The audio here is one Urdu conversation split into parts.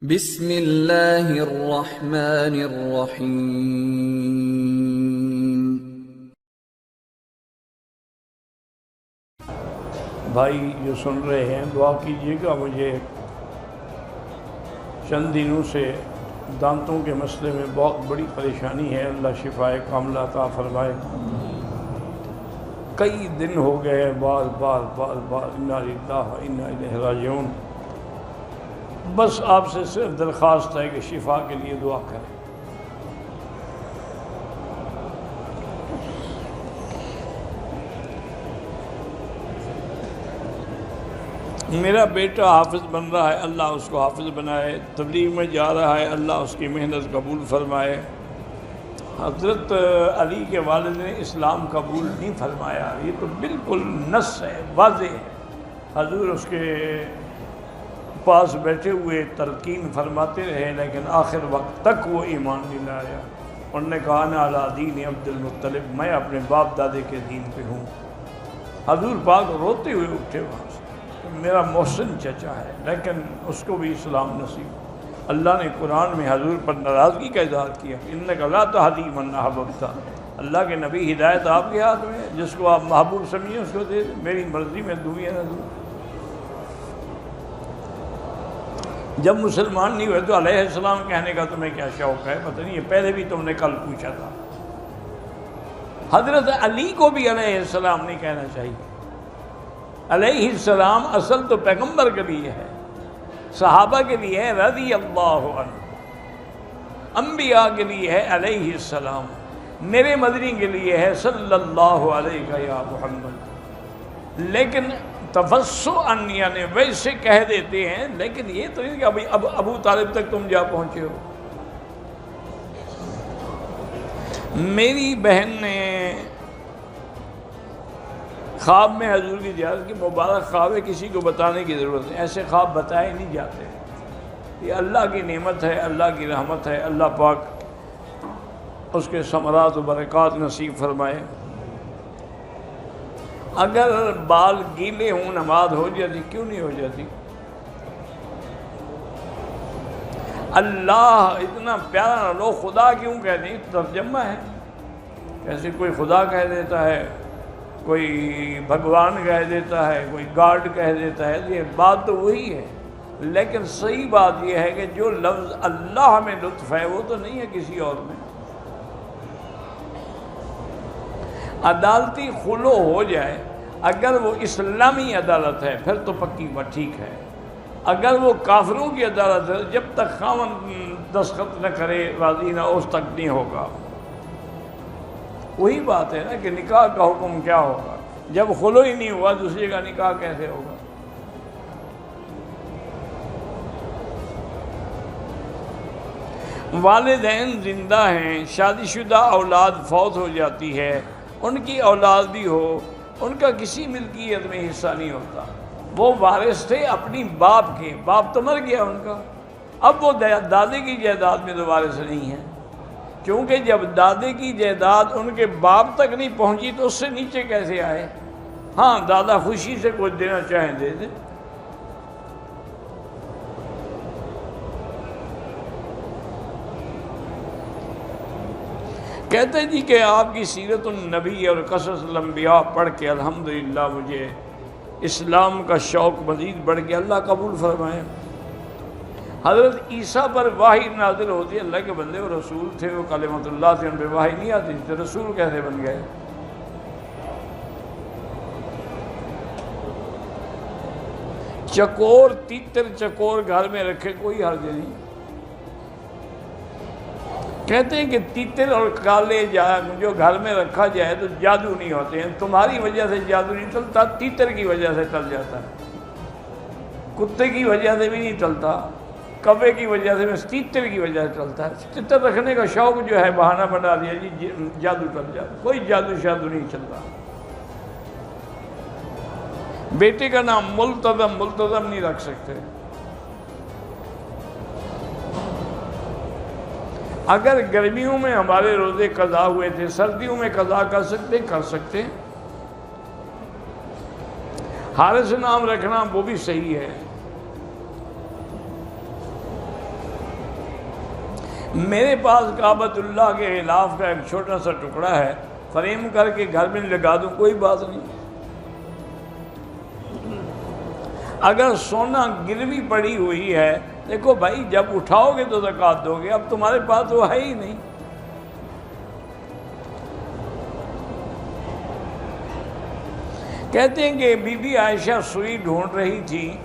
بسم اللہ الرحمن الرحیم۔ بھائی جو سن رہے ہیں دعا کیجیے گا، مجھے چند دنوں سے دانتوں کے مسئلے میں بہت بڑی پریشانی ہے، اللہ شفائے کاملہ عطا فرمائے۔ کئی دن ہو گئے بار بار انا للہ و انا الیہ راجعون۔ بس آپ سے صرف درخواست ہے کہ شفا کے لیے دعا کریں۔ میرا بیٹا حافظ بن رہا ہے، اللہ اس کو حافظ بنائے، تبلیغ میں جا رہا ہے، اللہ اس کی محنت قبول فرمائے۔ حضرت علی کے والد نے اسلام قبول نہیں فرمایا، یہ تو بالکل نص ہے، واضح ہے۔ حضور اس کے پاس بیٹھے ہوئے تلقین فرماتے رہے، لیکن آخر وقت تک وہ ایمان نہیں لایا۔ انہوں نے کہا انا علی دین عبد المطلب، میں اپنے باپ دادے کے دین پہ ہوں۔ حضور پاک روتے ہوئے اٹھے وہاں سے۔ میرا محسن چچا ہے لیکن اس کو بھی اسلام نصیب۔ اللہ نے قرآن میں حضور پر ناراضگی کا اظہار کیا، انک لا تہدی من احببت، اللہ کے نبی ہدایت آپ کے ہاتھ میں ہے، جس کو آپ محبوب سمجھیں اس کو دے دیں، میری مرضی میں دوں یا نہ دوں۔ جب مسلمان نہیں ہوئے تو علیہ السلام کہنے کا تمہیں کیا شوق ہے؟ پتہ نہیں، یہ پہلے بھی تم نے کل پوچھا تھا۔ حضرت علی کو بھی علیہ السلام نہیں کہنا چاہیے۔ علیہ السلام اصل تو پیغمبر کے لیے ہے، صحابہ کے لیے ہے رضی اللہ عنہ، انبیاء کے لیے ہے علیہ السلام، میرے مدنی کے لیے ہے صلی اللہ علیہ یا محمد۔ لیکن تفسعاً یعنی ویسے کہہ دیتے ہیں، لیکن یہ تو نہیں کہ ابو طالب تک تم جا پہنچے ہو۔ میری بہن نے خواب میں حضور کی زیارت کی، مبارک خواب ہے، کسی کو بتانے کی ضرورت نہیں، ایسے خواب بتائے نہیں جاتے۔ یہ اللہ کی نعمت ہے، اللہ کی رحمت ہے، اللہ پاک اس کے ثمرات و برکات نصیب فرمائے۔ اگر بال گیلے ہوں نماز ہو جاتی؟ کیوں نہیں ہو جاتی؟ اللہ اتنا پیارا نہ لو، خدا کیوں کہتے ہیں؟ ترجمہ ہے، ایسے کوئی خدا کہہ دیتا ہے، کوئی بھگوان کہہ دیتا ہے، کوئی گاڈ کہہ دیتا ہے، یہ بات تو وہی ہے، لیکن صحیح بات یہ ہے کہ جو لفظ اللہ میں لطف ہے وہ تو نہیں ہے کسی اور میں۔ عدالتی خلو ہو جائے، اگر وہ اسلامی عدالت ہے پھر تو پکی بات ٹھیک ہے، اگر وہ کافروں کی عدالت ہے جب تک خاوند دستخط نہ کرے راضی نہ اس تک نہیں ہوگا۔ وہی بات ہے نا کہ نکاح کا حکم کیا ہوگا؟ جب خلو ہی نہیں ہوا دوسرے کا نکاح کیسے ہوگا؟ والدین زندہ ہیں، شادی شدہ اولاد فوت ہو جاتی ہے، ان کی اولاد بھی ہو، ان کا کسی ملکیت میں حصہ نہیں ہوتا۔ وہ وارث تھے اپنی باپ کے، باپ تو مر گیا ان کا، اب وہ دادے کی جائیداد میں تو وارث نہیں ہے، کیونکہ جب دادے کی جائیداد ان کے باپ تک نہیں پہنچی تو اس سے نیچے کیسے آئے؟ ہاں دادا خوشی سے کچھ دینا چاہیں دے دیں۔ کہتے جی کہ آپ کی سیرت النبی اور قصص الانبیاء پڑھ کے الحمدللہ مجھے اسلام کا شوق مزید بڑھ گیا، اللہ قبول فرمائے۔ حضرت عیسیٰ پر وحی نازل ہوتی ہے، اللہ کے بندے وہ رسول تھے، وہ کلمۃ اللہ تھے، ان پہ وحی نہیں آتی تھی، رسول کیسے بن گئے؟ چکور تیتر چکور گھر میں رکھے کوئی حرج نہیں۔ کہتے ہیں کہ تیتر اور کالے جو گھر میں رکھا جائے تو جادو نہیں ہوتے ہیں، تمہاری وجہ سے جادو نہیں چلتا، تیتر کی وجہ سے چل جاتا ہے، کتے کی وجہ سے بھی نہیں چلتا، کوے کی وجہ سے، بس تیتر کی وجہ سے چلتا ہے۔ تیتر رکھنے کا شوق جو ہے بہانہ بنا دیا جی جادو چل جاتا، کوئی جادو شادو نہیں چلتا۔ بیٹے کا نام ملتزم نہیں رکھ سکتے۔ اگر گرمیوں میں ہمارے روزے قضا ہوئے تھے، سردیوں میں قضا کر سکتے۔ حارث نام رکھنا وہ بھی صحیح ہے۔ میرے پاس کعبۃ اللہ کے غلاف کا ایک چھوٹا سا ٹکڑا ہے، فریم کر کے گھر میں لگا دوں، کوئی بات نہیں۔ اگر سونا گروی پڑی ہوئی ہے، دیکھو بھائی جب اٹھاؤ گے تو زکوٰۃ دو گے، اب تمہارے پاس وہ ہے ہی نہیں۔ کہتے ہیں کہ بی بی عائشہ سوئی ڈھونڈ رہی تھی،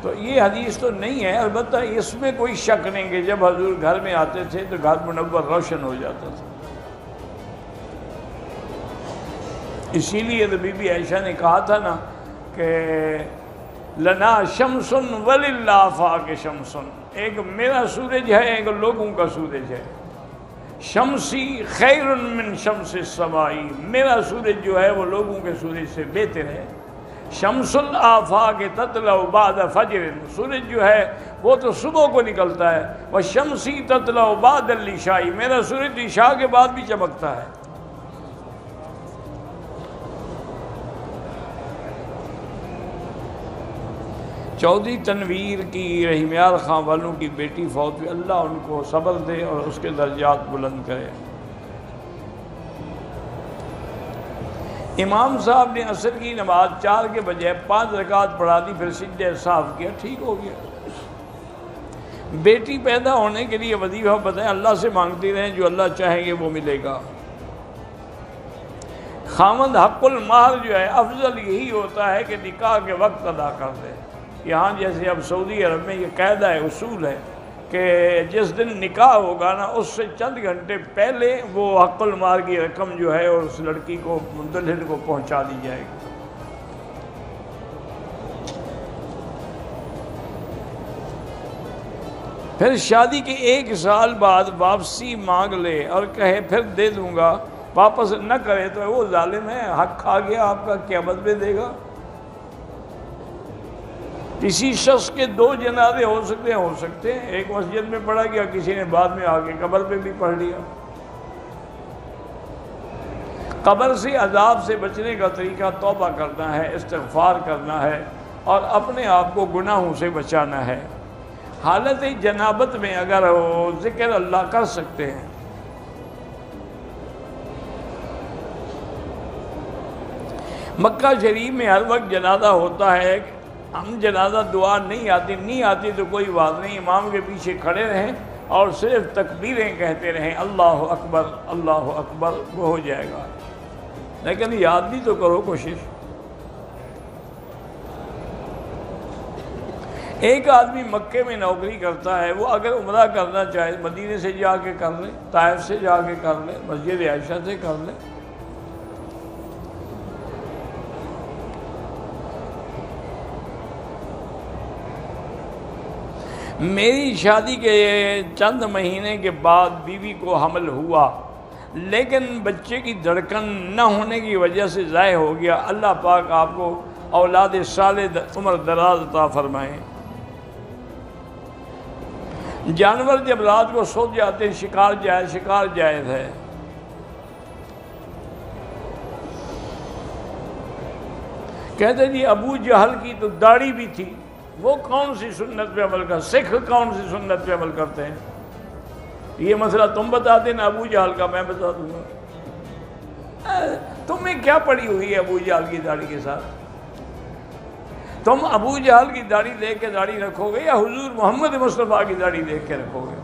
تو یہ حدیث تو نہیں ہے، البتہ اس میں کوئی شک نہیں کہ جب حضور گھر میں آتے تھے تو گھر منور روشن ہو جاتا تھا۔ اسی لیے تو بی بی عائشہ نے کہا تھا نا کہ لنا شمس وللہ آفاق شمس، ایک میرا سورج ہے، ایک لوگوں کا سورج ہے۔ شمسی خیر من شمس السماء، میرا سورج جو ہے وہ لوگوں کے سورج سے بہتر ہے۔ شمس الآفاق تطلع بعد فجر، سورج جو ہے وہ تو صبح کو نکلتا ہے، وشمسی تطلع بعد العشاء، میرا سورج عشاء کے بعد بھی چمکتا ہے۔ چودھری تنویر کی رحیمیار خان والوں کی بیٹی فوت ہوئی، اللہ ان کو صبر دے اور اس کے درجات بلند کرے۔ امام صاحب نے عصر کی نماز 4 کے بجائے 5 رکعت پڑھا دی، پھر سجدہ صاف کیا، ٹھیک ہو گیا۔ بیٹی پیدا ہونے کے لیے وظیفہ بتائیں، اللہ سے مانگتی رہیں، جو اللہ چاہیں گے وہ ملے گا۔ خاوند حق المہر جو ہے افضل یہی ہوتا ہے کہ نکاح کے وقت ادا کر دے۔ یہاں جیسے اب سعودی عرب میں یہ قاعدہ ہے، اصول ہے کہ جس دن نکاح ہوگا نا اس سے چند گھنٹے پہلے وہ حق المہر کی رقم جو ہے اور اس لڑکی کو دلہن کو پہنچا دی جائے گی۔ پھر شادی کے 1 سال بعد واپسی مانگ لے اور کہے پھر دے دوں گا، واپس نہ کرے تو وہ ظالم ہے، حق کھا گیا آپ کا، قیامت میں دے گا۔ کسی شخص کے 2 جنازے ہو سکتے ہیں، ایک مسجد میں پڑھا گیا، کسی نے بعد میں آگے قبر پہ بھی پڑھ لیا۔ قبر سے عذاب سے بچنے کا طریقہ توبہ کرنا ہے، استغفار کرنا ہے اور اپنے آپ کو گناہوں سے بچانا ہے۔ حالت جنابت میں اگر وہ ذکر اللہ کر سکتے ہیں۔ مکہ شریف میں ہر وقت جنازہ ہوتا ہے، ہم جنازہ دعا نہیں آتی تو کوئی بات نہیں، امام کے پیچھے کھڑے رہیں اور صرف تکبیریں کہتے رہیں، اللہ اکبر اللہ اکبر، وہ ہو جائے گا۔ لیکن یاد بھی تو کرو کوشش۔ ایک آدمی مکے میں نوکری کرتا ہے، وہ اگر عمرہ کرنا چاہے مدینے سے جا کے کر لے، طائف سے جا کے کر لے، مسجد عائشہ سے کر لے۔ میری شادی کے چند مہینے کے بعد بیوی کو حمل ہوا، لیکن بچے کی دھڑکن نہ ہونے کی وجہ سے ضائع ہو گیا۔ اللہ پاک آپ کو اولاد صالح عمر دراز عطا فرمائیں۔ جانور جب رات کو سو جاتے ہیں، شکار جائز ہے۔ کہتے جی ابو جہل کی تو داڑھی بھی تھی، وہ کون سی سنت پہ عمل کرتے؟ سکھ کون سی سنت پہ عمل کرتے ہیں؟ یہ مسئلہ تم بتاتے نا، ابو جہل کا میں بتا دوں گا۔ تمہیں کیا پڑی ہوئی ہے ابو جہل کی داڑھی کے ساتھ؟ تم ابو جہل کی داڑھی دیکھ کے داڑھی رکھو گے یا حضور محمد مصطفیٰ کی داڑھی دیکھ کے رکھو گے؟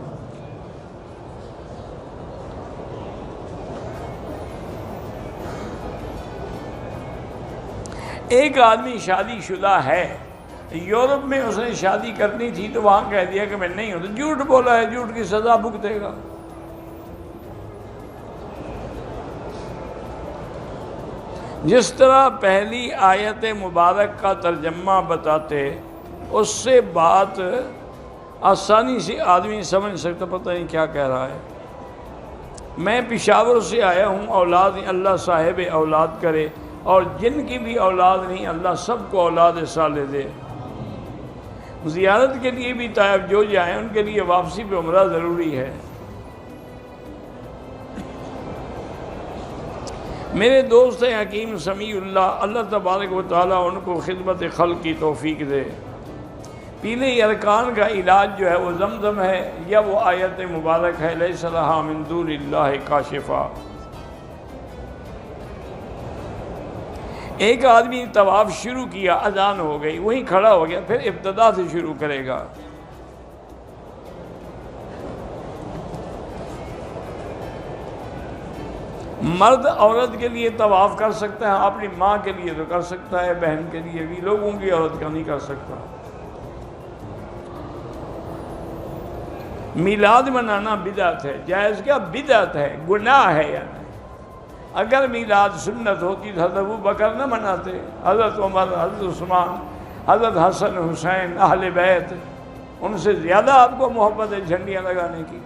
ایک آدمی شادی شدہ ہے، یورپ میں اس نے شادی کرنی تھی تو وہاں کہہ دیا کہ میں نہیں ہوں، تو جھوٹ بولا ہے، جھوٹ کی سزا بھگتے گا۔ جس طرح پہلی آیت مبارک کا ترجمہ بتاتے، اس سے بات آسانی سے آدمی سمجھ سکتا، پتہ نہیں کیا کہہ رہا ہے۔ میں پشاور سے آیا ہوں، اولاد اللہ صاحب اولاد کرے، اور جن کی بھی اولاد نہیں اللہ سب کو اولاد صالح دے۔ زیارت کے لیے بھی طائف جو جائیں ان کے لیے واپسی پہ عمرہ ضروری ہے۔ میرے دوست ہیں حکیم سمیع اللہ، اللہ تبارک و تعالیٰ ان کو خدمت خلق کی توفیق دے۔ پیلے ارکان کا علاج جو ہے وہ زمزم ہے یا وہ آیت مبارک ہے لیس لہا من دون اللہ کاشفا۔ ایک آدمی طواف شروع کیا، اذان ہو گئی، وہیں کھڑا ہو گیا، پھر ابتدا سے شروع کرے گا۔ مرد عورت کے لیے طواف کر سکتا ہے، اپنی ماں کے لیے تو کر سکتا ہے، بہن کے لیے بھی، لوگوں کی عورت کا نہیں کر سکتا۔ میلاد منانا بدعت ہے، جائز کیا بدعت ہے، گناہ ہے۔ یعنی اگر میلاد سنت ہوتی تو حضرت ابوبکر نہ مناتے، حضرت عمر، حضرت عثمان، حضرت حسن حسین، اہل بیت، ان سے زیادہ آپ کو محبت ہے جھنڈیاں لگانے کی۔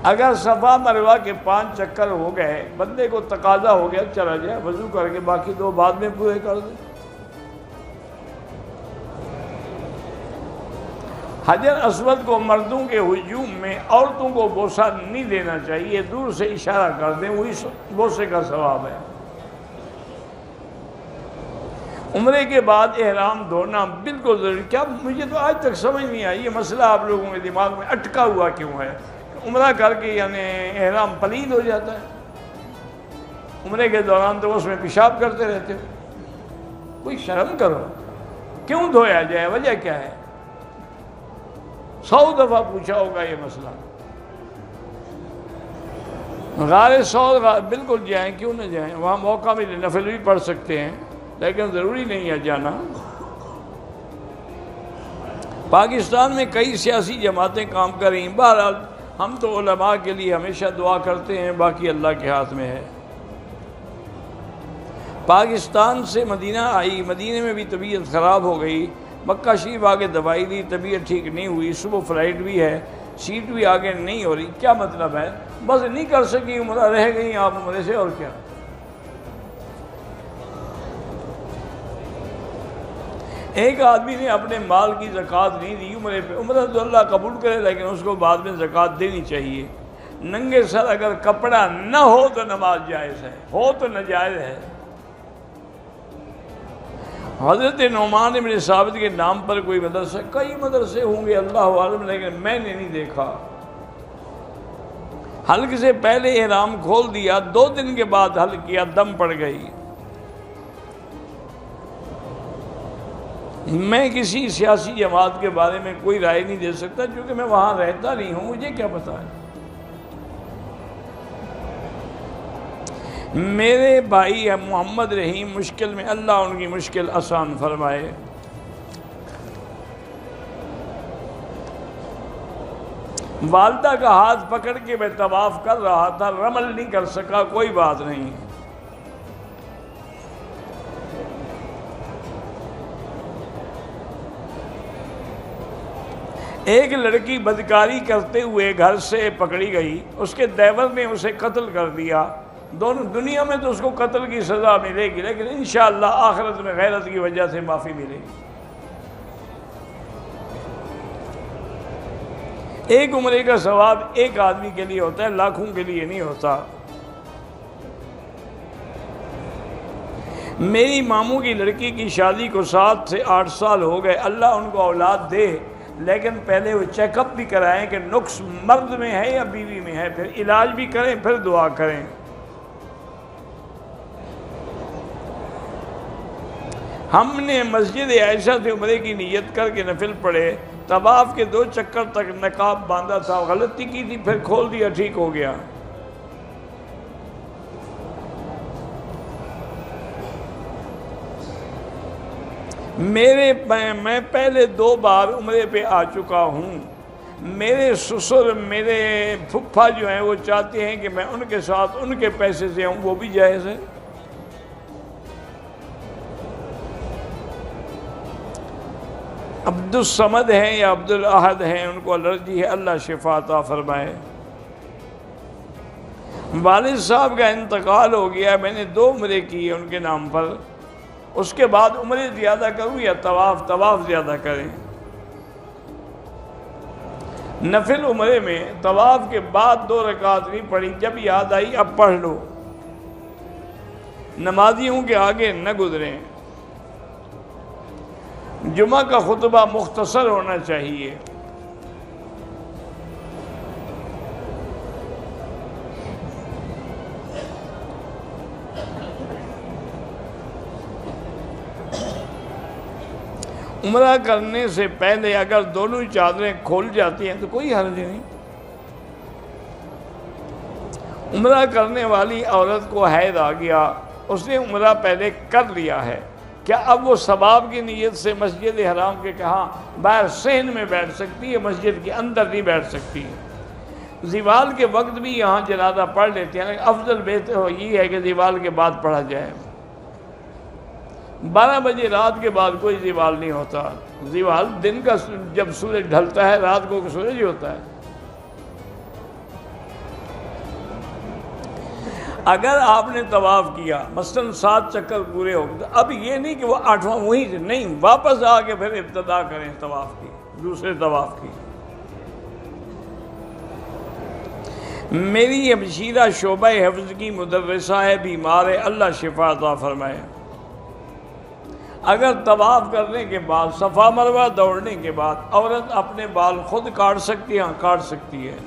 اگر صفا مروہ کے 5 چکر ہو گئے، بندے کو تقاضا ہو گیا چلا جائے وضو کر کے، باقی 2 بعد میں پورے کر دے۔ حجر اسود کو مردوں کے ہجوم میں عورتوں کو بوسہ نہیں دینا چاہیے، دور سے اشارہ کر دیں، وہی بوسے کا ثواب ہے۔ عمرے کے بعد احرام دھونا بالکل ضروری۔ کیا مجھے تو آج تک سمجھ نہیں آئی یہ مسئلہ آپ لوگوں کے دماغ میں اٹکا ہوا کیوں ہے؟ عمرہ کر کے یعنی احرام پلید ہو جاتا ہے، عمرے کے دوران تو اس میں پیشاب کرتے رہتے ہو، کوئی شرم کرو، کیوں دھویا جائے، وجہ کیا ہے؟ 100 دفعہ پوچھا ہوگا یہ مسئلہ۔ غار سعود بالکل جائیں، کیوں نہ جائیں، وہاں موقع ملے نفل بھی پڑھ سکتے ہیں، لیکن ضروری نہیں ہے جانا۔ پاکستان میں کئی سیاسی جماعتیں کام کر رہی ہیں، بہرحال ہم تو علماء کے لیے ہمیشہ دعا کرتے ہیں، باقی اللہ کے ہاتھ میں ہے۔ پاکستان سے مدینہ آئی، مدینہ میں بھی طبیعت خراب ہو گئی، مکہ شریف آگے دوائی دی، طبیعت ٹھیک نہیں ہوئی، صبح فلائٹ بھی ہے، سیٹ بھی آگے نہیں ہو رہی، کیا مطلب ہے؟ بس نہیں کر سکی، عمرہ رہ گئی آپ عمرے سے، اور کیا۔ ایک آدمی نے اپنے مال کی زکوٰۃ نہیں دی عمرے پہ، عمرہ تو اللہ قبول کرے لیکن اس کو بعد میں زکوٰۃ دینی چاہیے۔ ننگے سر اگر کپڑا نہ ہو تو نماز جائز ہے، ہو تو ناجائز ہے۔ حضرت نعمان بن ثابت کے نام پر کوئی مدرسہ، کئی مدرسے ہوں گے اللہ عالم، لیکن میں نے نہیں دیکھا۔ حلق سے پہلے احرام کھول دیا، 2 دن کے بعد حلق کیا، دم پڑ گئی۔ میں کسی سیاسی جماعت کے بارے میں کوئی رائے نہیں دے سکتا کیونکہ میں وہاں رہتا نہیں ہوں، مجھے کیا پتہ ہے۔ میرے بھائی محمد رحیم مشکل میں، اللہ ان کی مشکل آسان فرمائے۔ والدہ کا ہاتھ پکڑ کے میں طواف کر رہا تھا، رمل نہیں کر سکا، کوئی بات نہیں۔ ایک لڑکی بدکاری کرتے ہوئے گھر سے پکڑی گئی، اس کے دیور نے اسے قتل کر دیا۔ دونوں دنیا میں تو اس کو قتل کی سزا ملے گی، لیکن انشاءاللہ آخرت میں غیرت کی وجہ سے معافی ملے گی۔ ایک عمرے کا ثواب ایک آدمی کے لیے ہوتا ہے، لاکھوں کے لیے نہیں ہوتا۔ میری ماموں کی لڑکی کی شادی کو 7 سے 8 سال ہو گئے، اللہ ان کو اولاد دے، لیکن پہلے وہ چیک اپ بھی کرائیں کہ نقص مرد میں ہے یا بیوی میں ہے، پھر علاج بھی کریں، پھر دعا کریں۔ ہم نے مسجد عائشہ سے عمرے کی نیت کر کے نفل پڑھے، طواف کے 2 چکر تک نقاب باندھا تھا، غلطی کی تھی، پھر کھول دیا، ٹھیک ہو گیا۔ میں پہلے 2 بار عمرے پہ آ چکا ہوں۔ میرے سسر، میرے پھپھا جو ہیں وہ چاہتے ہیں کہ میں ان کے ساتھ ان کے پیسے سے ہوں، وہ بھی جائز ہے۔ عبد الصمد ہیں یا عبد الاحد ہیں، ان کو الرجی ہے، اللہ شفا عطا فرمائے۔ والد صاحب کا انتقال ہو گیا، میں نے 2 عمرے کیے ان کے نام پر، اس کے بعد عمرے زیادہ کروں یا طواف زیادہ کریں؟ نفل عمرے میں طواف کے بعد 2 رکعت نہیں پڑھی، جب یاد آئی اب پڑھ لو۔ نمازیوں کے آگے نہ گزریں، جمعہ کا خطبہ مختصر ہونا چاہیے، عمرہ کرنے سے پہلے اگر دونوں چادریں کھول جاتی ہیں تو کوئی حرج نہیں۔ عمرہ کرنے والی عورت کو حیض آ گیا، اس نے عمرہ پہلے کر لیا ہے، کیا اب وہ ثواب کی نیت سے مسجد حرام کے کہاں باہر صحن میں بیٹھ سکتی ہے، مسجد کے اندر نہیں بیٹھ سکتی؟ زوال کے وقت بھی یہاں جنازہ پڑھ لیتے ہیں، لیکن افضل بہتر یہ ہے کہ زوال کے بعد پڑھا جائے۔ 12 بجے رات کے بعد کوئی زوال نہیں ہوتا، زوال دن کا جب سورج ڈھلتا ہے، رات کو سورج ہی ہوتا ہے۔ اگر آپ نے طواف کیا، مثلاً 7 چکر پورے ہو گئے، اب یہ نہیں کہ وہ 8واں وہیں سے نہیں، واپس آ کے پھر ابتدا کریں طواف کی، دوسرے طواف کی۔ میری ہمشیرہ شعبہ حفظ کی مدرسہ ہے، بیمار ہے، اللہ شفا عطا فرمائے۔ اگر طواف کرنے کے بعد، صفا مروہ دوڑنے کے بعد عورت اپنے بال خود کاٹ سکتی ہے؟ ہاں کاٹ سکتی ہے۔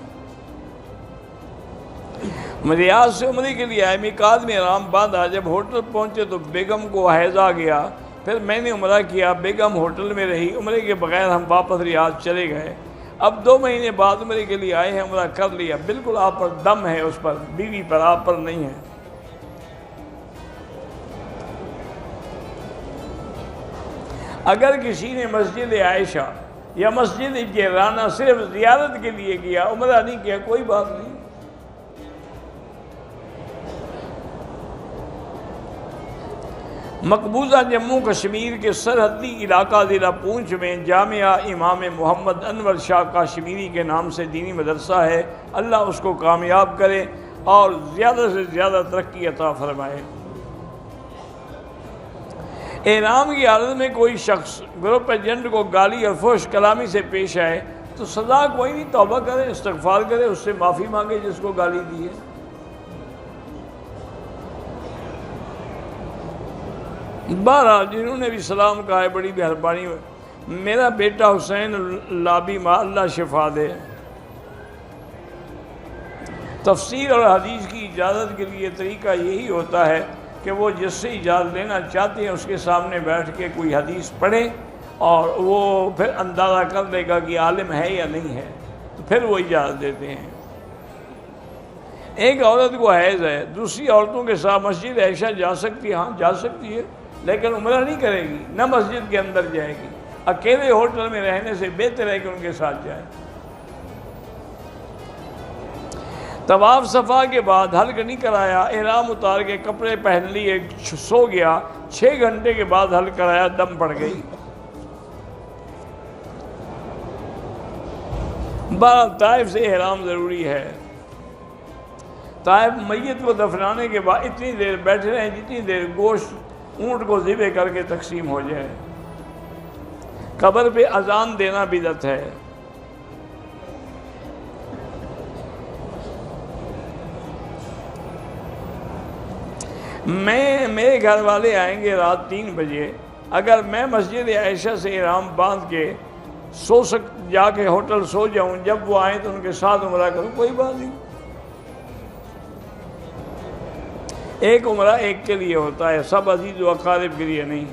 ریاض سے عمرے کے لیے آئے، میقات میں احرام باندھا، جب ہوٹل پہنچے تو بیگم کو حیض آ گیا، پھر میں نے عمرہ کیا، بیگم ہوٹل میں رہی، عمرے کے بغیر ہم واپس ریاض چلے گئے، اب 2 مہینے بعد عمرے کے لیے آئے ہیں، عمرہ کر لیا، بالکل آپ پر دم ہے، اس پر بیوی پر، آپ پر نہیں ہے۔ اگر کسی نے مسجد عائشہ یا مسجد جعرانہ صرف زیارت کے لیے کیا، عمرہ نہیں کیا، کوئی بات نہیں۔ مقبوضہ جموں کشمیر کے سرحدی علاقہ ضلع پونچھ میں جامعہ امام محمد انور شاہ کاشمیری کے نام سے دینی مدرسہ ہے، اللہ اس کو کامیاب کرے اور زیادہ سے زیادہ ترقی عطا فرمائے۔ احرام کی حالت میں کوئی شخص گروپ ایجنٹ کو گالی اور فحش کلامی سے پیش آئے تو سزا کوئی نہیں، توبہ کرے، استغفار کرے، اس سے معافی مانگے جس کو گالی دی ہے۔ بہرحال جنہوں نے بھی سلام کہا ہے، بڑی مہربانی، میرا بیٹا حسین لابی ماں، اللہ شفا دے۔ تفسیر اور حدیث کی اجازت کے لیے طریقہ یہی ہوتا ہے کہ وہ جس سے اجازت لینا چاہتے ہیں اس کے سامنے بیٹھ کے کوئی حدیث پڑھے اور وہ پھر اندازہ کر لے گا کہ عالم ہے یا نہیں ہے، تو پھر وہ اجازت دیتے ہیں۔ ایک عورت کو حیض ہے، دوسری عورتوں کے ساتھ مسجد عائشہ جا سکتی ہے؟ ہاں جا سکتی ہے، لیکن عمرہ نہیں کرے گی، نہ مسجد کے اندر جائے گی، اکیلے ہوٹل میں رہنے سے بہتر ہے کہ ان کے ساتھ جائے۔ طواف صفا کے بعد حلق نہیں کرایا، احرام اتار کے کپڑے پہن لیے، سو گیا، 6 گھنٹے کے بعد حلق کرایا، دم پڑ گئی۔ طائف سے احرام ضروری ہے۔ طائف میت کو دفنانے کے بعد اتنی دیر بیٹھے رہیں جتنی دیر گوشت اونٹ کو ذبح کر کے تقسیم ہو جائے۔ قبر پہ اذان دینا بدعت ہے۔ میرے گھر والے آئیں گے رات 3 بجے، اگر میں مسجد عائشہ سے احرام باندھ کے جا کے ہوٹل سو جاؤں، جب وہ آئیں تو ان کے ساتھ عمرہ کروں، کوئی بات نہیں۔ ایک عمرہ ایک کے لیے ہوتا ہے، سب عزیز و اقارب کے لیے نہیں۔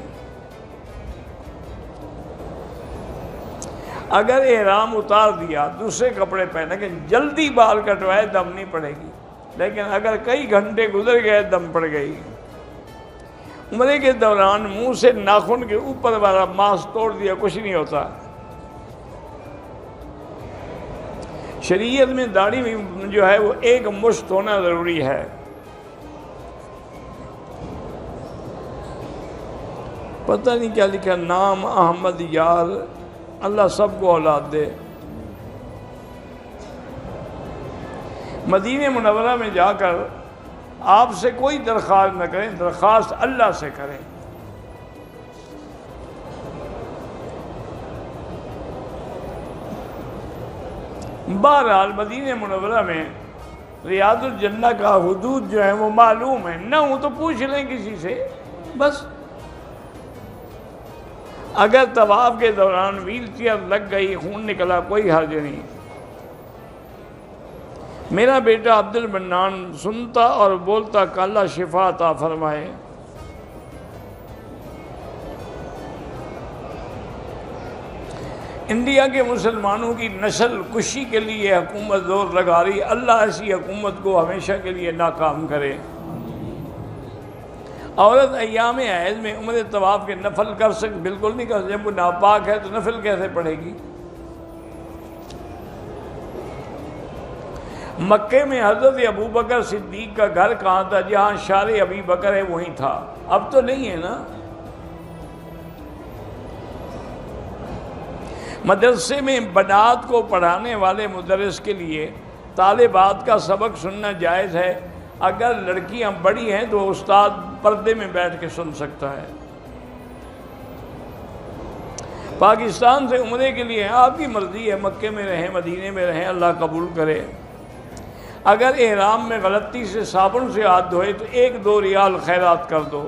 اگر احرام اتار دیا، دوسرے کپڑے پہنے، کہ جلدی بال کٹوائے، دم نہیں پڑے گی، لیکن اگر کئی گھنٹے گزر گئے، دم پڑ گئی۔ عمرے کے دوران منہ سے ناخن کے اوپر والا ماس توڑ دیا، کچھ نہیں ہوتا۔ شریعت میں داڑھی میں جو ہے وہ 1 مشت ہونا ضروری ہے۔ پتہ نہیں کیا لکھا، نام احمد یار، اللہ سب کو اولاد دے۔ مدینہ منورہ میں جا کر آپ سے کوئی درخواست نہ کریں، درخواست اللہ سے کریں۔ بہرحال مدینہ منورہ میں ریاض الجنہ کا حدود جو ہے وہ معلوم ہے، نہ ہوں تو پوچھ لیں کسی سے بس۔ اگر طواف کے دوران ویل چیئر لگ گئی، خون نکلا، کوئی حرج نہیں۔ میرا بیٹا عبد المنان سنتا اور بولتا کہ اللہ شفا عطا فرمائے۔ انڈیا کے مسلمانوں کی نسل کشی کے لیے حکومت زور لگا رہی، اللہ ایسی حکومت کو ہمیشہ کے لیے ناکام کرے۔ عورت ایام حیض میں عمر طواف کے نفل کر سکتے؟ بالکل نہیں کر سکتے، جب وہ ناپاک ہے تو نفل کیسے پڑھے گی؟ مکے میں حضرت ابوبکر صدیق کا گھر کہاں تھا؟ جہاں شار ابی بکر ہے وہیں تھا، اب تو نہیں ہے نا۔ مدرسے میں بنات کو پڑھانے والے مدرس کے لیے طالبات کا سبق سننا جائز ہے؟ اگر لڑکیاں بڑی ہیں تو استاد پردے میں بیٹھ کے سن سکتا ہے۔ پاکستان سے عمرے کے لیے آپ کی مرضی ہے، مکے میں رہیں مدینے میں رہیں، اللہ قبول کرے۔ اگر احرام میں غلطی سے صابن سے ہاتھ دھوئے تو 1-2 ریال خیرات کر دو۔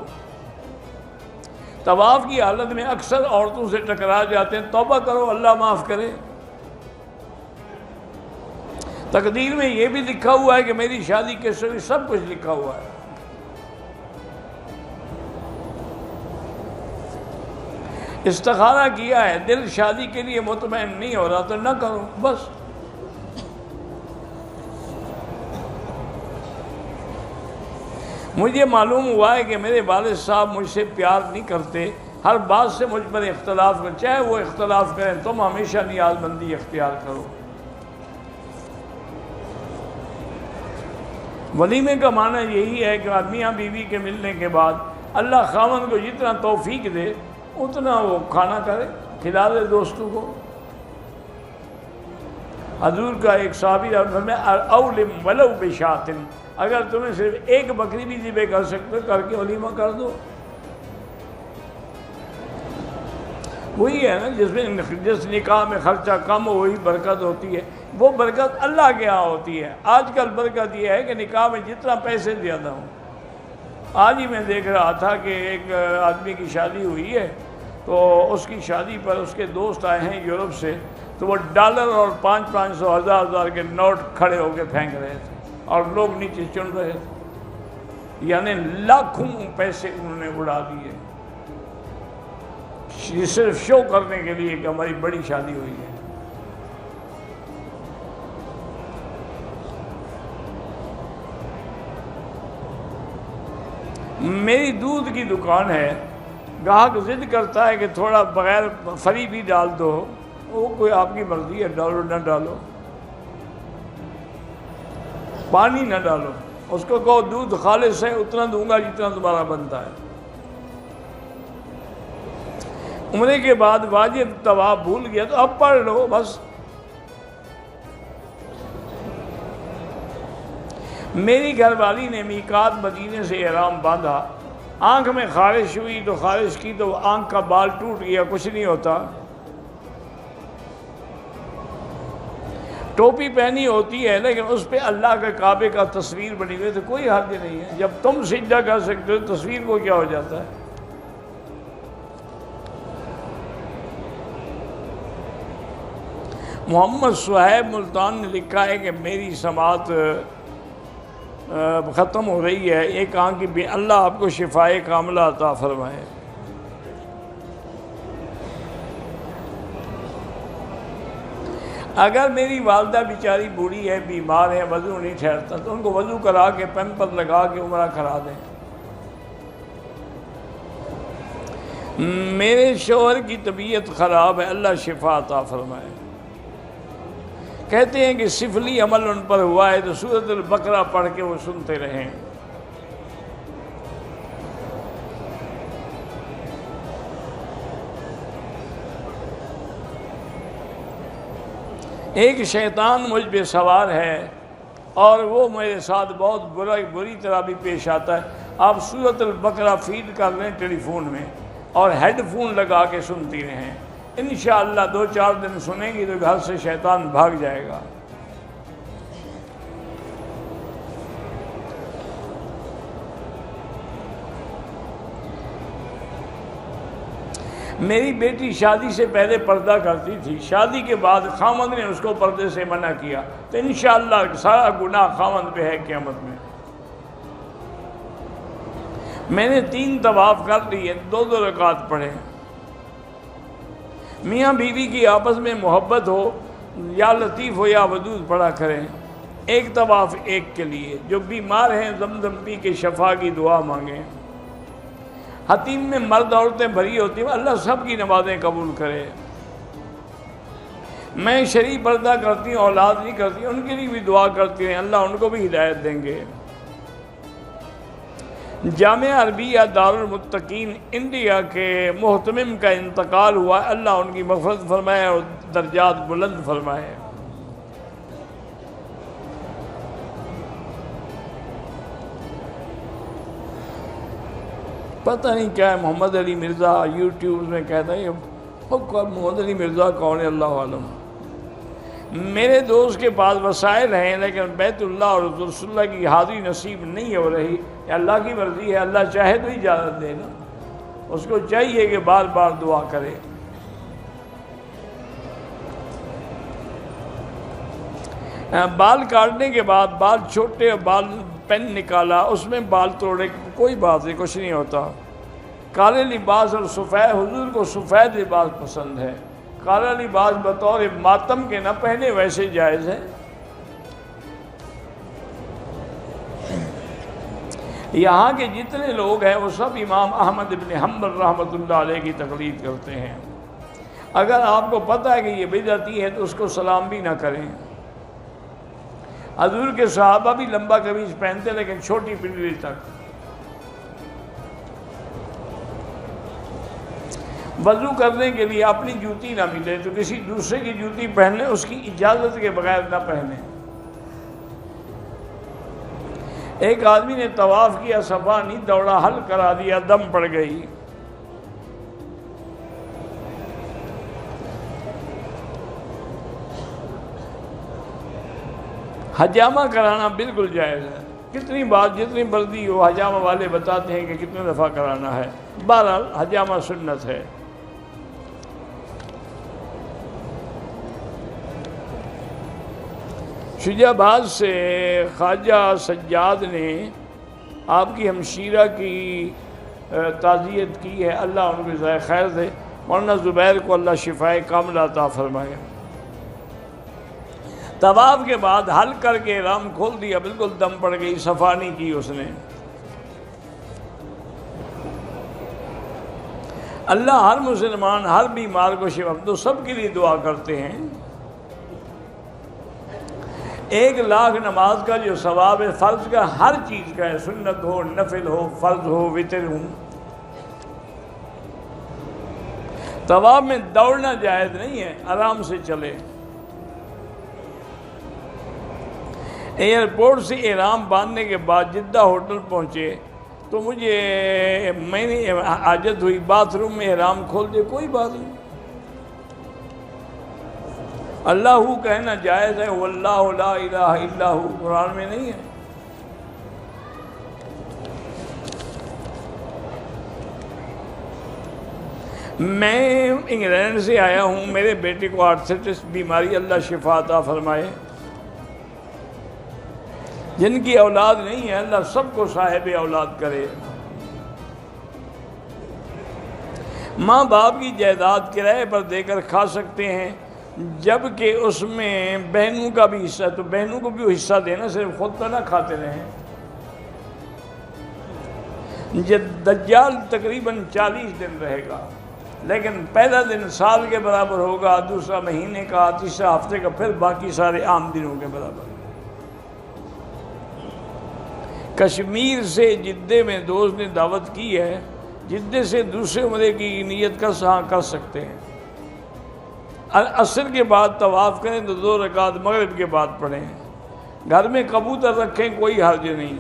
طواف کی حالت میں اکثر عورتوں سے ٹکرا جاتے ہیں، توبہ کرو، اللہ معاف کرے۔ تقدیر میں یہ بھی لکھا ہوا ہے کہ میری شادی کیسے ہوئی، سب کچھ لکھا ہوا ہے۔ استخارہ کیا ہے، دل شادی کے لیے مطمئن نہیں ہو رہا تو نہ کرو بس۔ مجھے معلوم ہوا ہے کہ میرے والد صاحب مجھ سے پیار نہیں کرتے، ہر بات سے مجھ پر اختلاف کریں، چاہے وہ اختلاف کریں، تم ہمیشہ نیاز مندی اختیار کرو۔ ولیمے کا معنی یہی ہے کہ میاں بیوی کے ملنے کے بعد اللہ خاوند کو جتنا توفیق دے اتنا وہ کھانا کرے، کھلا دے دوستوں کو۔ حضور کا ایک صحابی میں اولم ولو بشاتن، اگر تمہیں صرف ایک بکری بھی ذبح کر سکتے کر کے ولیمہ کر دو۔ وہی ہے نا جس نکاح میں خرچہ کم ہو وہی برکت ہوتی ہے، وہ برکت اللہ کے ہاں ہوتی ہے۔ آج کل برکت یہ ہے کہ نکاح میں جتنا پیسے زیادہ ہوں۔ آج ہی میں دیکھ رہا تھا کہ ایک آدمی کی شادی ہوئی ہے تو اس کی شادی پر اس کے دوست آئے ہیں یورپ سے، تو وہ ڈالر اور 500 ہزار کے نوٹ کھڑے ہو کے پھینک رہے تھے اور لوگ نیچے چن رہے تھے، یعنی لاکھوں پیسے انہوں نے اڑا دیے صرف شو کرنے کے لیے کہ ہماری بڑی شادی ہوئی ہے۔ میری دودھ کی دکان ہے، گاہک ضد کرتا ہے کہ تھوڑا بغیر فری بھی ڈال دو، وہ کوئی آپ کی مرضی ہے، ڈالو نہ ڈالو، پانی نہ ڈالو، اس کو کہو دودھ خالص ہے اتنا دوں گا جتنا تمہارا بنتا ہے۔ عمرے کے بعد واجب طواف بھول گیا تو اب پڑھ لو بس۔ میری گھر والی نے میقات مدینے سے احرام باندھا، آنکھ میں خارش ہوئی تو خارش کی تو آنکھ کا بال ٹوٹ گیا، کچھ نہیں ہوتا۔ ٹوپی پہنی ہوتی ہے لیکن اس پہ اللہ کے کعبے کا تصویر بنی ہوئی تو کوئی حرج نہیں ہے، جب تم سجدہ کر سکتے ہو تصویر کو کیا ہو جاتا ہے۔ محمد صہیب ملتان نے لکھا ہے کہ میری سماعت ختم ہو رہی ہے، ایک آنکھ کی بھی، اللہ آپ کو شفائے کاملہ عطا فرمائے۔ اگر میری والدہ بیچاری بوڑھی ہے، بیمار ہے، وضو نہیں ٹھہرتا تو ان کو وضو کرا کے پیمپر لگا کے عمرہ کرا دیں۔ میرے شوہر کی طبیعت خراب ہے، اللہ شفا عطا فرمائے۔ کہتے ہیں کہ سفلی عمل ان پر ہوا ہے تو سورۃ البقرہ پڑھ کے وہ سنتے رہیں۔ ایک شیطان مجھ پہ سوار ہے اور وہ میرے ساتھ بہت بری طرح بھی پیش آتا ہے، آپ سورۃ البقرہ فیڈ کر لیں ٹیلی فون میں اور ہیڈ فون لگا کے سنتی رہیں، انشاءاللہ 2-4 دن سنیں گی تو گھر سے شیطان بھاگ جائے گا۔ میری بیٹی شادی سے پہلے پردہ کرتی تھی، شادی کے بعد خاوند نے اس کو پردے سے منع کیا، تو انشاءاللہ سارا گناہ خاوند پہ ہے قیامت میں۔ میں نے 3 طواف کر لیے، 2 رکعت پڑھے۔ میاں بیوی کی آپس میں محبت ہو، یا لطیف ہو یا ودود پڑھا کریں۔ ایک طواف ایک کے لیے، جو بیمار ہیں زمزم پی کے شفا کی دعا مانگیں۔ حتیم میں مرد عورتیں بھری ہوتی ہیں، اللہ سب کی نمازیں قبول کرے۔ میں شرعی پردہ کرتی ہوں، اولاد نہیں کرتی، ان کے لیے بھی دعا کرتی ہیں، اللہ ان کو بھی ہدایت دیں گے۔ جامعہ عربیہ دارالمتقین انڈیا کے محتمم کا انتقال ہوا، اللہ ان کی مغفرت فرمائے اور درجات بلند فرمائے۔ پتہ نہیں کیا ہے محمد علی مرزا، یوٹیوب میں کہتا ہے محمد علی مرزا کون ہے، اللہ عالم۔ میرے دوست کے پاس وسائل ہیں، لیکن بیت اللہ اور رسول اللہ کی حاضری نصیب نہیں ہو رہی، اللہ کی مرضی ہے، اللہ چاہے تو اجازت دے نا، اس کو چاہیے کہ بار بار دعا کرے۔ بال کاٹنے کے بعد بال چھوٹے، بال پین نکالا، اس میں بال توڑے، کوئی بات نہیں، کچھ نہیں ہوتا۔ کالے لباس اور سفید، حضور کو سفید لباس پسند ہے، کالا لباس بطور ماتم کے نہ پہنے، ویسے جائز ہے۔ یہاں کے جتنے لوگ ہیں وہ سب امام احمد بن حنبل رحمۃ اللہ علیہ کی تقلید کرتے ہیں۔ اگر آپ کو پتہ ہے کہ یہ بدعتی ہے تو اس کو سلام بھی نہ کریں۔ حضور کے صحابہ بھی لمبا قمیص پہنتے، لیکن چھوٹی پنڈلی تک۔ وضو کرنے کے لیے اپنی جوتی نہ ملے تو کسی دوسرے کی جوتی پہننے، اس کی اجازت کے بغیر نہ پہنے۔ ایک آدمی نے طواف کیا، صفا نہیں دوڑا، حل کرا دیا، دم پڑ گئی۔ حجامہ کرانا بالکل جائز ہے، کتنی بات جتنی مرضی ہو، حجامہ والے بتاتے ہیں کہ کتنے دفعہ کرانا ہے، بہرحال حجامہ سنت ہے۔ شجاع آباد سے خواجہ سجاد نے آپ کی ہمشیرہ کی تعزیت کی ہے، اللہ ان کو جزائے خیر دے۔ مولانا زبیر کو اللہ شفائے کاملہ عطا فرمائے۔ طواف کے بعد حل کر کے احرام کھول دیا، بالکل دم پڑ گئی، صفا نہیں کی اس نے۔ اللہ ہر مسلمان، ہر بیمار کو شفا، تو سب کے لیے دعا کرتے ہیں۔ 1,00,000 نماز کا جو ثواب ہے، فرض کا ہر چیز کا ہے، سنت ہو، نفل ہو، فرض ہو، وتر ہو۔ طواف میں دوڑنا جائز نہیں ہے، آرام سے چلے۔ ایئرپورٹ سے احرام باندھنے کے بعد جدہ ہوٹل پہنچے تو میں نے حاجت ہوئی، باتھ روم میں احرام کھول دے، کوئی بات نہیں۔ اللہ کہنا جائز ہے، واللہ لا الہ الا ہو، قرآن میں نہیں ہے۔ میں انگلینڈ سے آیا ہوں، میرے بیٹے کو آرتھرائٹس بیماری، اللہ شفا عطا فرمائے۔ جن کی اولاد نہیں ہے اللہ سب کو صاحب اولاد کرے۔ ماں باپ کی جائیداد کرائے پر دے کر کھا سکتے ہیں، جبکہ اس میں بہنوں کا بھی حصہ، تو بہنوں کو بھی حصہ دینا، صرف خود تو نہ کھاتے رہیں۔ دجال تقریباً 40 دن رہے گا، لیکن پہلا دن سال کے برابر ہوگا، دوسرا مہینے کا، تیسرا ہفتے کا، پھر باقی سارے عام دنوں کے برابر۔ کشمیر سے جدے میں دوست نے دعوت کی ہے، جدے سے دوسرے عمرے کی نیت کر سکتے ہیں۔ عصر کے بعد طواف کریں تو 2 رکعت مغرب کے بعد پڑھیں۔ گھر میں کبوتر رکھیں، کوئی حرج نہیں۔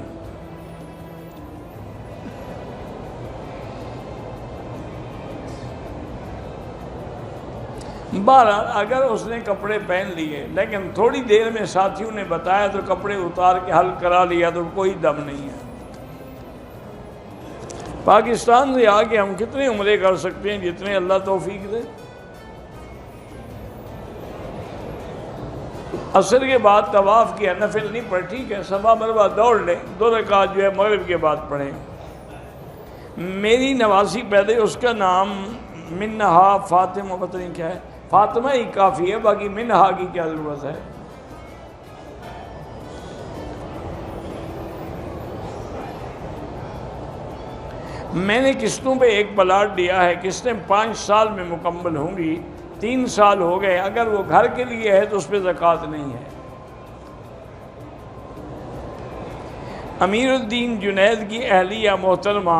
بہرحال اگر اس نے کپڑے پہن لیے لیکن تھوڑی دیر میں ساتھیوں نے بتایا تو کپڑے اتار کے حل کرا لیا تو کوئی دم نہیں ہے۔ پاکستان سے آ کے ہم کتنے عمرے کر سکتے ہیں جتنے اللہ توفیق دے. عصر کے بعد طواف کیا، نفل نہیں پڑھ، ٹھیک ہے، صفا مروا دوڑ لیں، 2 رکعت جو ہے مغرب کے بعد پڑھیں. میری نواسی پیدا، اس کا نام منہا فاطمہ، پتہ نہیں کیا ہے، فاطمہ ہی کافی ہے، باقی منہا کی کیا ضرورت ہے. میں نے قسطوں پہ ایک پلاٹ لیا ہے، قسطیں 5 سال میں مکمل ہوں گی، 3 سال ہو گئے. اگر وہ گھر کے لیے ہے تو اس پہ زکوٰۃ نہیں ہے. امیر الدین جنید کی اہلیہ محترمہ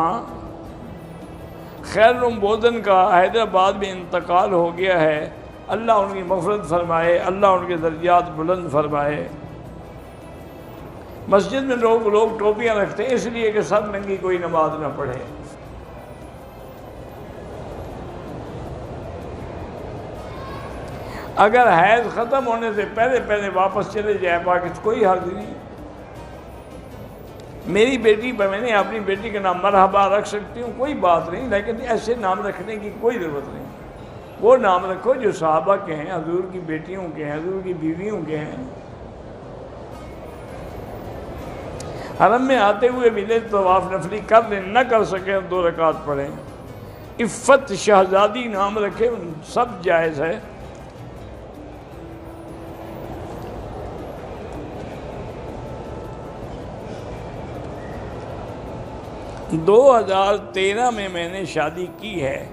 خیرم بودن کا حیدرآباد میں انتقال ہو گیا ہے. اللہ ان کی مغفرت فرمائے، اللہ ان کے درجات بلند فرمائے. مسجد میں لوگ ٹوپیاں رکھتے ہیں اس لیے کہ سر ننگی کوئی نماز نہ پڑھے. اگر حیض ختم ہونے سے پہلے واپس چلے جائے باقی کوئی حرج نہیں. میری بیٹی پر میں نے اپنی بیٹی کا نام مرحبا رکھ سکتی ہوں، کوئی بات نہیں، لیکن ایسے نام رکھنے کی کوئی ضرورت نہیں. وہ نام رکھو جو صحابہ کے ہیں، حضور کی بیٹیوں کے ہیں، حضور کی بیویوں کے ہیں. حرم میں آتے ہوئے ملے طواف نفلی کر لیں، نہ کر سکیں 2 رکعت پڑھیں. عفت شہزادی نام رکھے، سب جائز ہے. 2013 میں نے شادی کی ہے.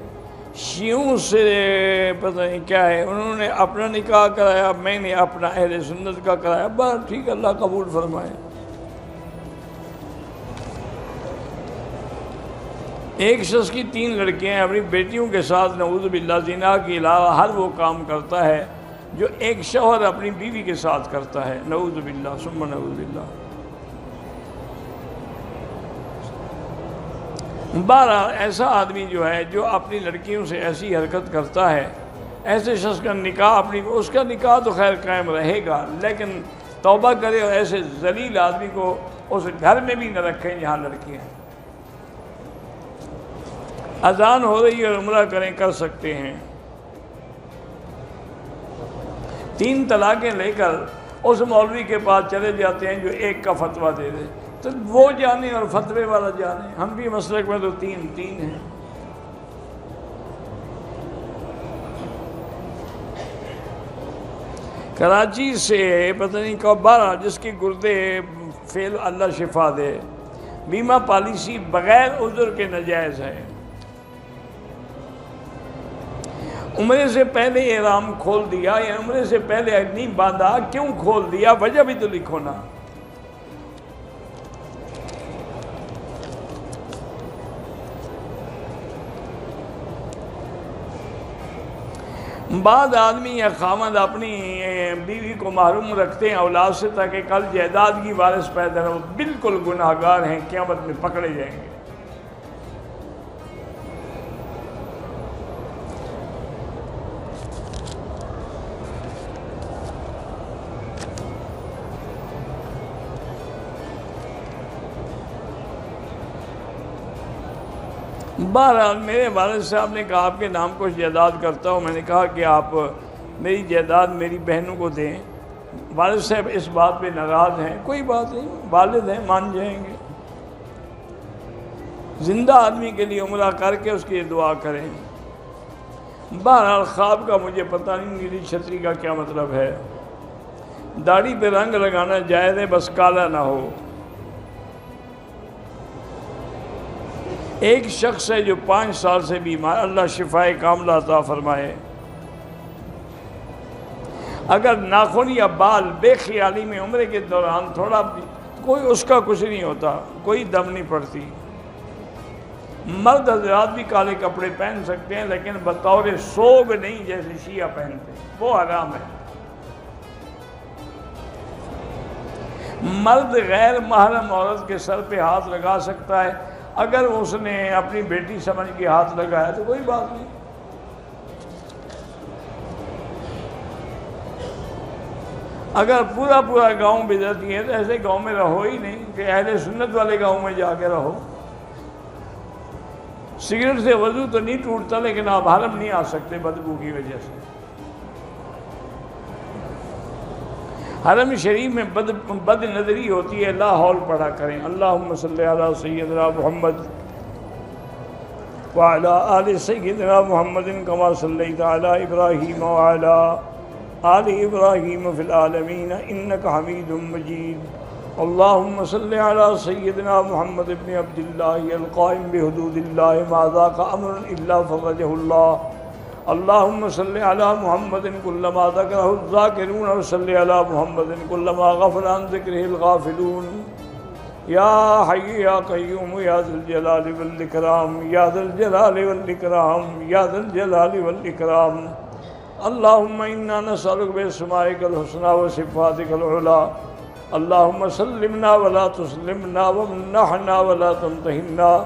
شیعوں سے پتہ نہیں کیا ہے، انہوں نے اپنا نکاح کرایا، میں نے اپنا اہل سنت کا کرایا. بس ٹھیک ہے، اللہ قبول فرمائے. ایک شخص کی 3 لڑکیاں ہیں، اپنی بیٹیوں کے ساتھ نعوذ باللہ زنا کے علاوہ ہر وہ کام کرتا ہے جو ایک شوہر اپنی بیوی کے ساتھ کرتا ہے. نعوذ باللہ ثم نعوذ باللہ. بہرحال ایسا آدمی جو ہے جو اپنی لڑکیوں سے ایسی حرکت کرتا ہے، ایسے شخص کا نکاح اس کا نکاح تو خیر قائم رہے گا، لیکن توبہ کرے اور ایسے ذلیل آدمی کو اس گھر میں بھی نہ رکھیں جہاں لڑکیاں ہیں. اذان ہو رہی ہے اور عمرہ کریں، کر سکتے ہیں. 3 طلاقیں لے کر اس مولوی کے پاس چلے جاتے ہیں جو ایک کا فتویٰ دے دے، تو وہ جانے اور فتوے والا جانے. ہم بھی مسلک میں تو 3 ہیں. کراچی سے پتہ نہیں کب 12 جس کی گردے فیل اللہ شفا دے، بیمہ پالیسی بغیر عذر کے ناجائز ہے. عمرے سے پہلے احرام کھول دیا یا عمرے سے پہلے نہیں باندھا، کیوں کھول دیا، وجہ بھی تو لکھو نا. بعض آدمی یا خامد اپنی بیوی کو محروم رکھتے ہیں اولاد سے تاکہ کل جائیداد کی وارث پیدا ہو. بالکل گناہگار ہیں، قیامت میں پکڑے جائیں گے. بہرحال میرے والد صاحب نے کہا آپ کے نام کچھ جائیداد کرتا ہوں. میں نے کہا کہ آپ میری جائیداد میری بہنوں کو دیں. والد صاحب اس بات پہ ناراض ہیں. کوئی بات نہیں، والد ہیں، مان جائیں گے. زندہ آدمی کے لیے عمرہ کر کے اس کی دعا کریں. بہرحال خواب کا مجھے پتہ نہیں نیلی چھتری کا کیا مطلب ہے. داڑھی پہ رنگ لگانا جائز ہے، بس کالا نہ ہو. ایک شخص ہے جو 5 سال سے بیمار، اللہ شفائے کاملہ عطا فرمائے. اگر ناخن یا بال بے خیالی میں عمرے کے دوران تھوڑا بھی کوئی اس کا کچھ نہیں ہوتا، کوئی دم نہیں پڑتی. مرد حضرات بھی کالے کپڑے پہن سکتے ہیں لیکن بطور سوگ نہیں جیسے شیعہ پہنتے، وہ حرام ہے. مرد غیر محرم عورت کے سر پہ ہاتھ لگا سکتا ہے، اگر اس نے اپنی بیٹی سمجھ کے ہاتھ لگایا تو کوئی بات نہیں. اگر پورا گاؤں بدعتی ہے تو ایسے گاؤں میں رہو ہی نہیں کہ اہل سنت والے گاؤں میں جا کے رہو. سگریٹ سے وضو تو نہیں ٹوٹتا لیکن آپ حرم نہیں آ سکتے بدبو کی وجہ سے۔ حرم شریف میں بد نظری ہوتی ہے، لا حول پڑھا کریں۔ اللہم صلی علی سیدنا محمد وعلی آل سیدنا محمد کما صلیت علی ابراہیم وعلی آل ابراہیم فی العالمین انک حمید مجید۔ اللہم صلی علی سیدنا محمد ابن عبداللہ القائم بحدود اللہ ما ذاک امر الا فرجہ اللہ۔ اللہم صلی علی محمد کلما ذکرہ الذاکرون وصلی علی محمد کلما غفل عن ذکرہ الغافلون۔ یا حی یا قیوم یا ذی الجلال والاکرام یا ذی الجلال والاکرام یا ذی الجلال والاکرام۔ اللہم انا نسألک باسمائک الحسنى وصفاتک العلی۔ اللہم سلمنا ولا تسلمنا وامنحنا ولا تمتحنا۔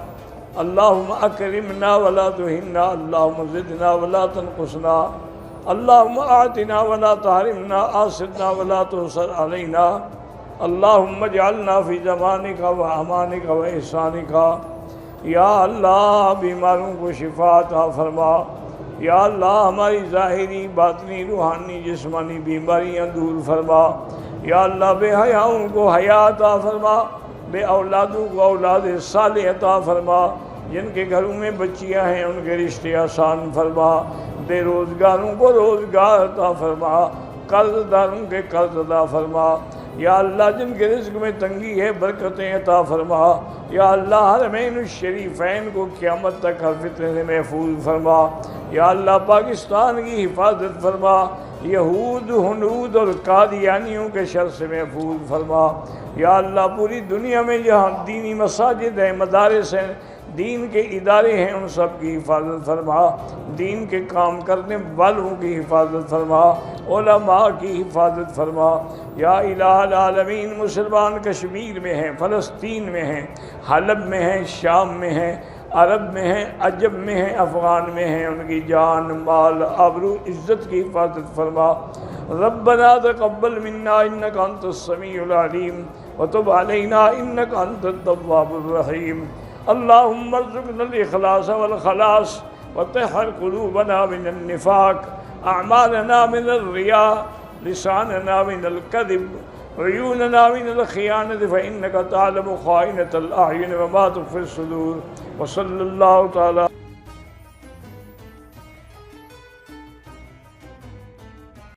اللہم اکرمنا ولا تہنا۔ اللہم زدنا ولا تنقصنا۔ اللہم اعطنا ولا تحرمنا، آثرنا ولا تؤثر علینا۔ اللہم اجعلنا فی زمانک و امانک و احسانک۔ یا اللہ بیماروں کو شفا عطا فرما۔ یا اللہ ہماری ظاہری باطنی روحانی جسمانی بیماریاں دور فرما۔ یا اللہ بے حیاؤں کو حیا عطا فرما، بے اولادوں کو اولاد صالح عطا فرما، جن کے گھروں میں بچیاں ہیں ان کے رشتے آسان فرما، بے روزگاروں کو روزگار عطا فرما، قرض داروں کے قرض عطا فرما۔ یا اللہ جن کے رزق میں تنگی ہے برکتیں عطا فرما۔ یا اللہ حرمین الشریفین کو قیامت تک ہر فتنے سے محفوظ فرما۔ یا اللہ پاکستان کی حفاظت فرما، یہود ہنود اور قادیانیوں کے شر سے محفوظ فرما۔ یا اللہ پوری دنیا میں جہاں دینی مساجد ہیں، مدارس ہیں، دین کے ادارے ہیں، ان سب کی حفاظت فرما، دین کے کام کرنے والوں کی حفاظت فرما، علماء کی حفاظت فرما۔ یا الہ العالمین مسلمان کشمیر میں ہیں، فلسطین میں ہیں، حلب میں ہیں، شام میں ہیں، عرب میں ہیں، عجم میں ہیں، افغان میں ہیں، ان کی جان مال آبرو عزت کی حفاظت فرما۔ ربنا تقبل منا انک انت السمیع العلیم وتب علینا انک انت التواب الرحیم۔ اللہم ارزقنا الاخلاص والخلاص وطہر قلوبنا من النفاق، اعمالنا من الریاء، لساننا من الکذب، عیوننا من الخیانة فإنک تعلم خائنة الأعین وما تخفی الصدور۔ وصلی اللہ تعالی